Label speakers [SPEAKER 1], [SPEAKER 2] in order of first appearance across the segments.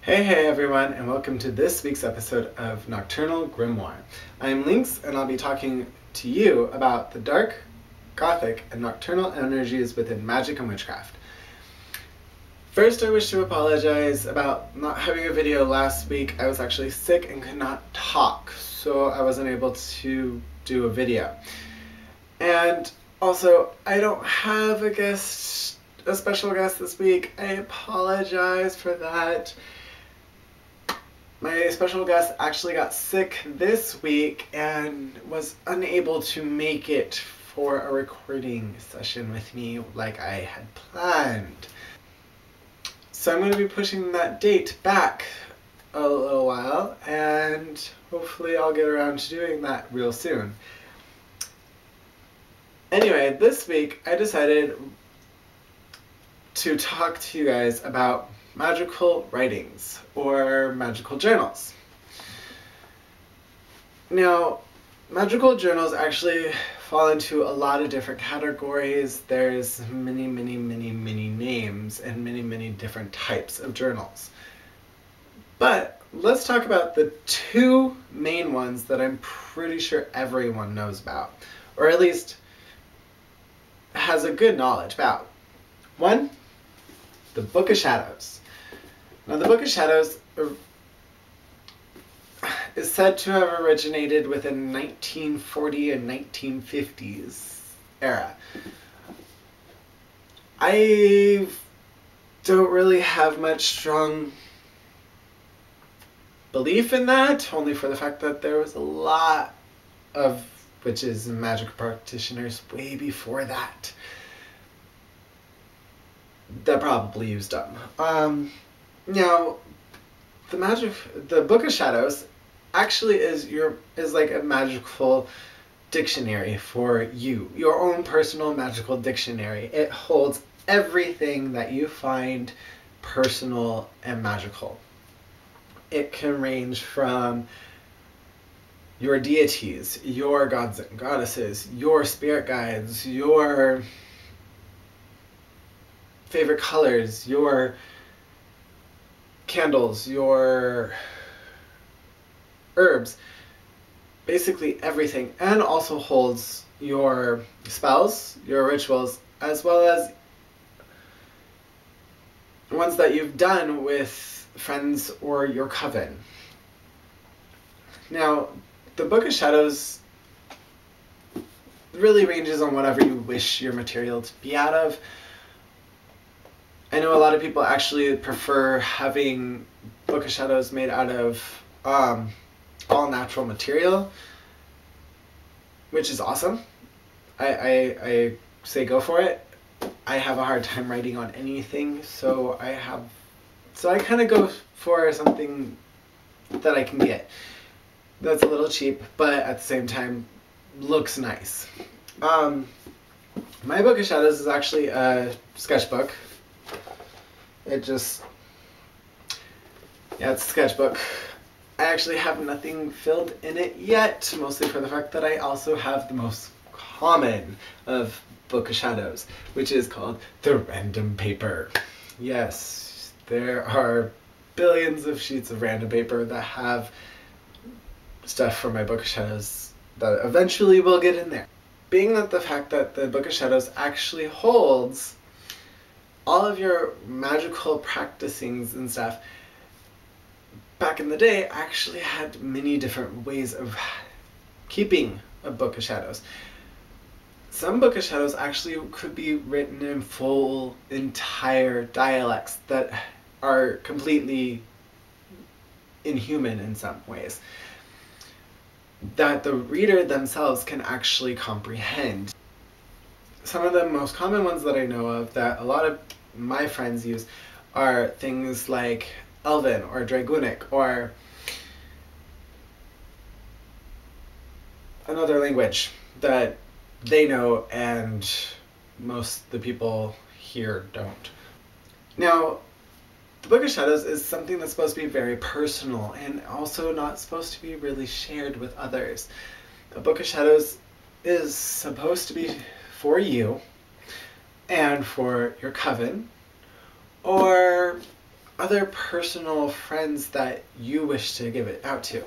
[SPEAKER 1] Hey everyone, and welcome to this week's episode of Nocturnal Grimoire. I am Lynx, and I'll be talking to you about the dark, gothic, and nocturnal energies within magic and witchcraft. First, I wish to apologize about not having a video last week. I was actually sick and could not talk, so I wasn't able to do a video. And also, I don't have a special guest this week. I apologize for that. My special guest actually got sick this week and was unable to make it for a recording session with me like I had planned. So I'm going to be pushing that date back a little while, and hopefully I'll get around to doing that real soon. Anyway, this week I decided to talk to you guys about magical writings or magical journals. Now, magical journals actually fall into a lot of different categories. There's many names and many different types of journals. But let's talk about the two main ones that I'm pretty sure everyone knows about, or at least has a good knowledge about. One, the Book of Shadows. Now, the Book of Shadows is said to have originated within 1940 and 1950s era. I don't really have much strong belief in that, only for the fact that there was a lot of witches and magic practitioners way before that probably used them. Now, the Book of Shadows actually is like a magical dictionary for you, your own personal magical dictionary. It holds everything that you find personal and magical. It can range from your deities, your gods and goddesses, your spirit guides, your favorite colors, your candles, your herbs, basically everything, and also holds your spells, your rituals, as well as ones that you've done with friends or your coven. Now, the Book of Shadows really ranges on whatever you wish your material to be out of. I know a lot of people actually prefer having Book of Shadows made out of all natural material, which is awesome. I say go for it. I have a hard time writing on anything, so I kind of go for something that I can get that's a little cheap, but at the same time looks nice. My Book of Shadows is actually a sketchbook. It's a sketchbook. I actually have nothing filled in it yet, mostly for the fact that I also have the most common of Book of Shadows, which is called the random paper. Yes, there are billions of sheets of random paper that have stuff from my Book of Shadows that eventually will get in there. Being that the fact that the Book of Shadows actually holds all of your magical practicings and stuff, back in the day, actually had many different ways of keeping a Book of Shadows. Some Book of Shadows actually could be written in full, entire dialects that are completely inhuman in some ways, that the reader themselves can actually comprehend. Some of the most common ones that I know of that a lot of my friends use are things like Elven or Dragonic or another language that they know and most of the people here don't. Now, the Book of Shadows is something that's supposed to be very personal and also not supposed to be really shared with others. A Book of Shadows is supposed to be for you and for your coven, or other personal friends that you wish to give it out to.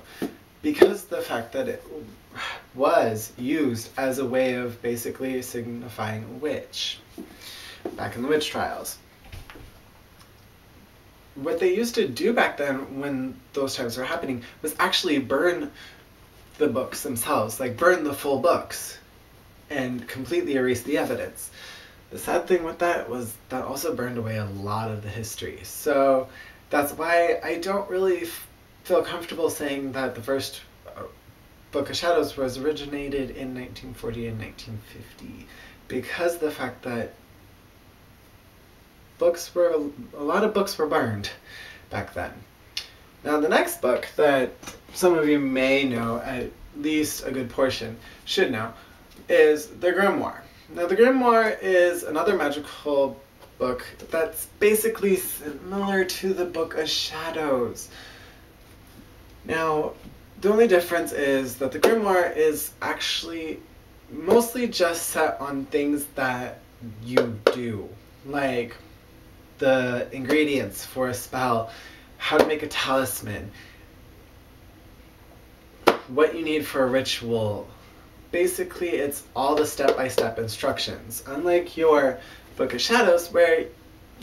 [SPEAKER 1] Because the fact that it was used as a way of basically signifying a witch back in the witch trials. What they used to do back then when those times were happening was actually burn the books themselves, like burn the full books and completely erase the evidence. The sad thing with that was that also burned away a lot of the history. So that's why I don't really feel comfortable saying that the first Book of Shadows was originated in 1940 and 1950, because the fact that a lot of books were burned back then. Now the next book that some of you may know, at least a good portion should know, is the Grimoire. Now the Grimoire is another magical book that's basically similar to the Book of Shadows. Now the only difference is that the Grimoire is actually mostly just set on things that you do, like the ingredients for a spell, how to make a talisman, what you need for a ritual. Basically, it's all the step-by-step instructions. Unlike your Book of Shadows, where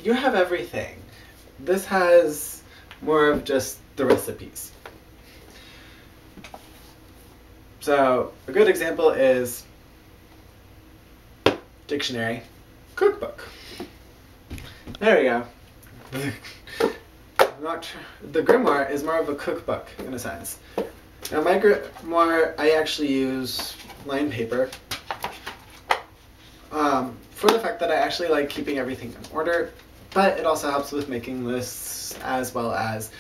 [SPEAKER 1] you have everything. This has more of just the recipes. So, a good example is dictionary, cookbook. There we go. The Grimoire is more of a cookbook, in a sense. Now my Grimoire, I actually use lined paper for the fact that I actually like keeping everything in order, but it also helps with making lists as well as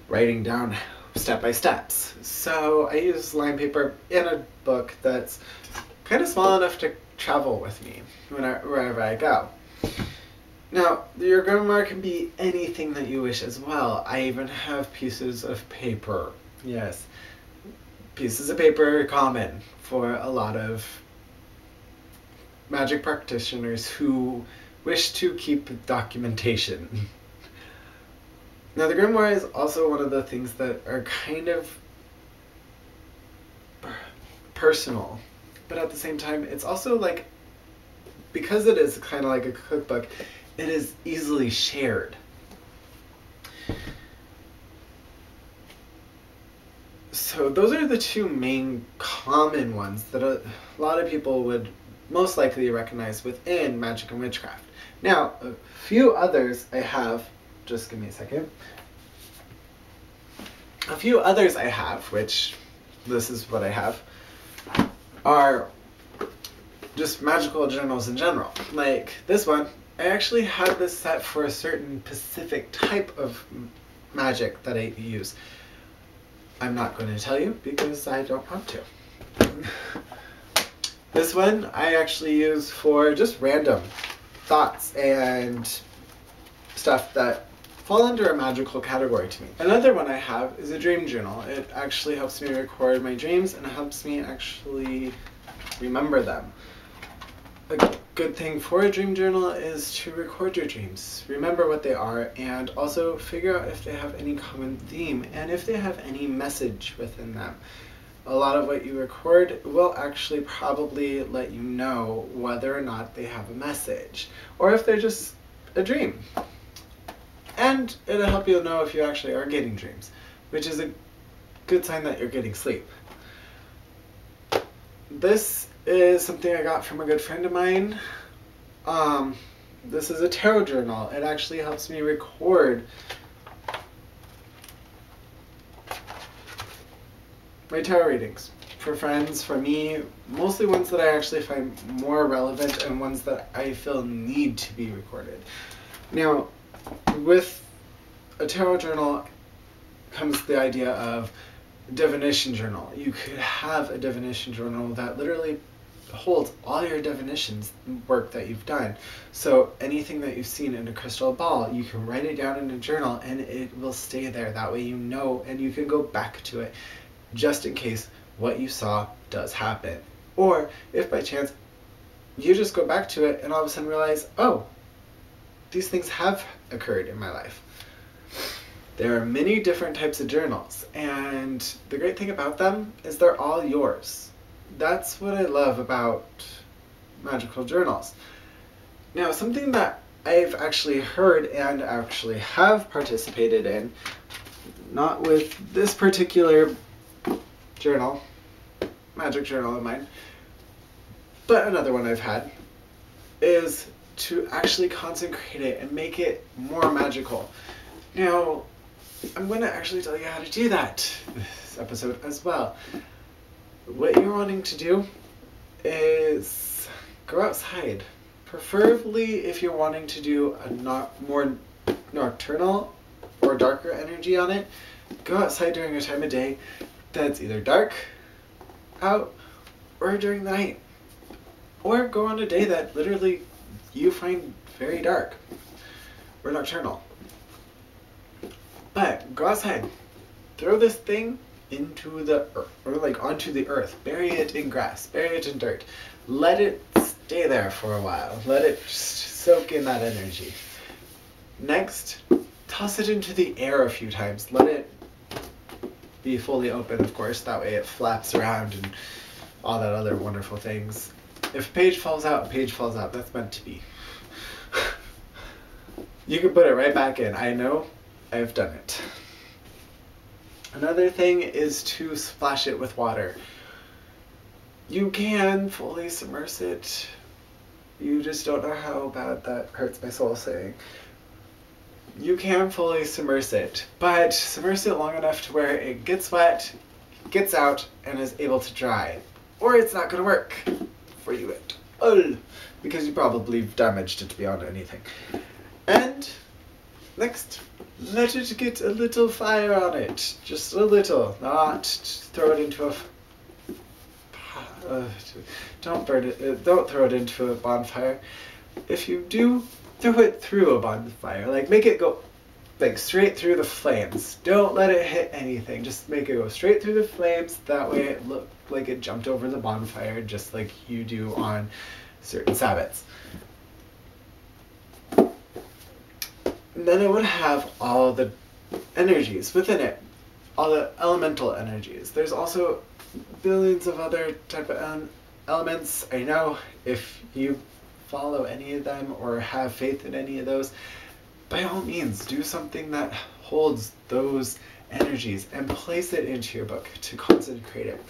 [SPEAKER 1] writing down step-by-steps. So I use lined paper in a book that's kind of small enough to travel with me wherever I go. Now, your Grimoire can be anything that you wish as well. I even have pieces of paper. Yes, pieces of paper are common for a lot of magic practitioners who wish to keep documentation. Now, the Grimoire is also one of the things that are kind of personal, but at the same time, it's also like, because it is kind of like a cookbook, it is easily shared. So those are the two main common ones that a lot of people would most likely recognize within magic and witchcraft. Now, a few others I have, just give me a second. A few others I have, which this is what I have, are just magical journals in general. Like this one, I actually had this set for a certain specific type of magic that I use. I'm not going to tell you because I don't want to. This one I actually use for just random thoughts and stuff that fall under a magical category to me. Another one I have is a dream journal. It actually helps me record my dreams and helps me actually remember them. A good thing for a dream journal is to record your dreams, remember what they are, and also figure out if they have any common theme and if they have any message within them. A lot of what you record will actually probably let you know whether or not they have a message, or if they're just a dream. And it'll help you know if you actually are getting dreams, which is a good sign that you're getting sleep. This is something I got from a good friend of mine. This is a tarot journal. It actually helps me record my tarot readings for friends, for me, mostly ones that I actually find more relevant and ones that I feel need to be recorded. Now, with a tarot journal comes the idea of divination journal. You could have a divination journal that literally holds all your divinations work that you've done. So anything that you've seen in a crystal ball, you can write it down in a journal and it will stay there. That way you know, and you can go back to it just in case what you saw does happen. Or if by chance you just go back to it and all of a sudden realize, oh, these things have occurred in my life. There are many different types of journals, and the great thing about them is they're all yours. That's what I love about magical journals. Now, something that I've actually heard and actually have participated in, not with this particular journal, magic journal of mine, but another one I've had, is to actually consecrate it and make it more magical. Now, I'm going to actually tell you how to do that this episode as well. What you're wanting to do is go outside. Preferably if you're wanting to do a more nocturnal or darker energy on it, go outside during a time of day that's either dark out or during the night. Or go on a day that literally you find very dark or nocturnal. But go outside, throw this thing into the earth, or like onto the earth, bury it in grass, bury it in dirt, let it stay there for a while, let it soak in that energy. Next, toss it into the air a few times, let it be fully open, of course, that way it flaps around and all that other wonderful things. If a page falls out, a page falls out, that's meant to be. You can put it right back in, I know. I've done it. Another thing is to splash it with water. You can fully submerge it. You just don't know how bad that hurts my soul saying. You can fully submerge it, but submerge it long enough to where it gets wet, gets out, and is able to dry. Or it's not going to work for you at all, because you probably damaged it beyond anything. And next, let it get a little fire on it, just a little, not throw it into a, don't burn it, don't throw it into a bonfire. If you do, throw it through a bonfire, like make it go like straight through the flames. Don't let it hit anything, just make it go straight through the flames, that way it looked like it jumped over the bonfire, just like you do on certain Sabbats. And then it would have all the energies within it, all the elemental energies. There's also billions of other type of elements. I know if you follow any of them or have faith in any of those, by all means do something that holds those energies and place it into your book to consecrate it.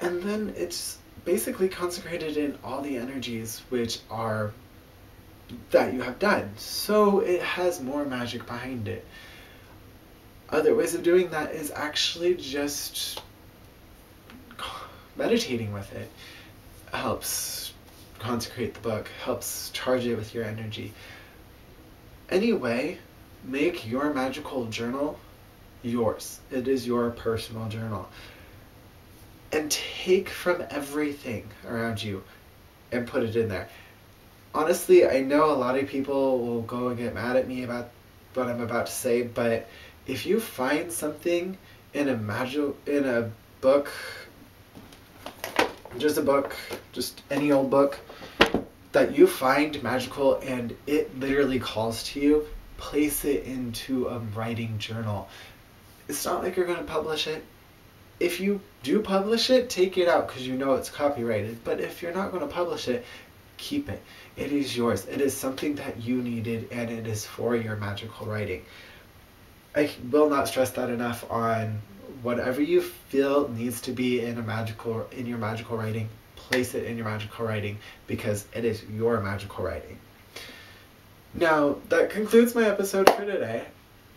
[SPEAKER 1] And then it's basically consecrated in all the energies which are that you have done, so it has more magic behind it. Other ways of doing that is actually just meditating with it. Helps consecrate the book, helps charge it with your energy. Anyway, make your magical journal yours. It is your personal journal. And take from everything around you and put it in there. Honestly, I know a lot of people will go and get mad at me about what I'm about to say, but if you find something in a book, just any old book, that you find magical and it literally calls to you, place it into a writing journal. It's not like you're going to publish it. If you do publish it, take it out because you know it's copyrighted, but if you're not going to publish it, keep it. It is yours. It is something that you needed, and it is for your magical writing. I will not stress that enough. On whatever you feel needs to be in your magical writing, place it in your magical writing because it is your magical writing. Now, that concludes my episode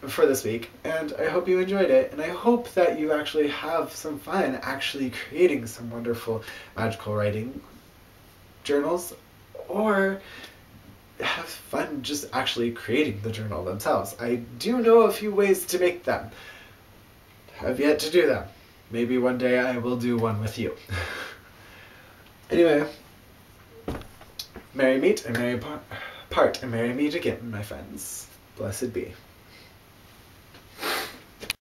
[SPEAKER 1] for this week, and I hope you enjoyed it, and I hope that you actually have some fun actually creating some wonderful magical writing journals, or have fun just actually creating the journal themselves. I do know a few ways to make them. Have yet to do them. Maybe one day I will do one with you. Anyway, merry meet and merry part, and merry meet again, my friends. Blessed be.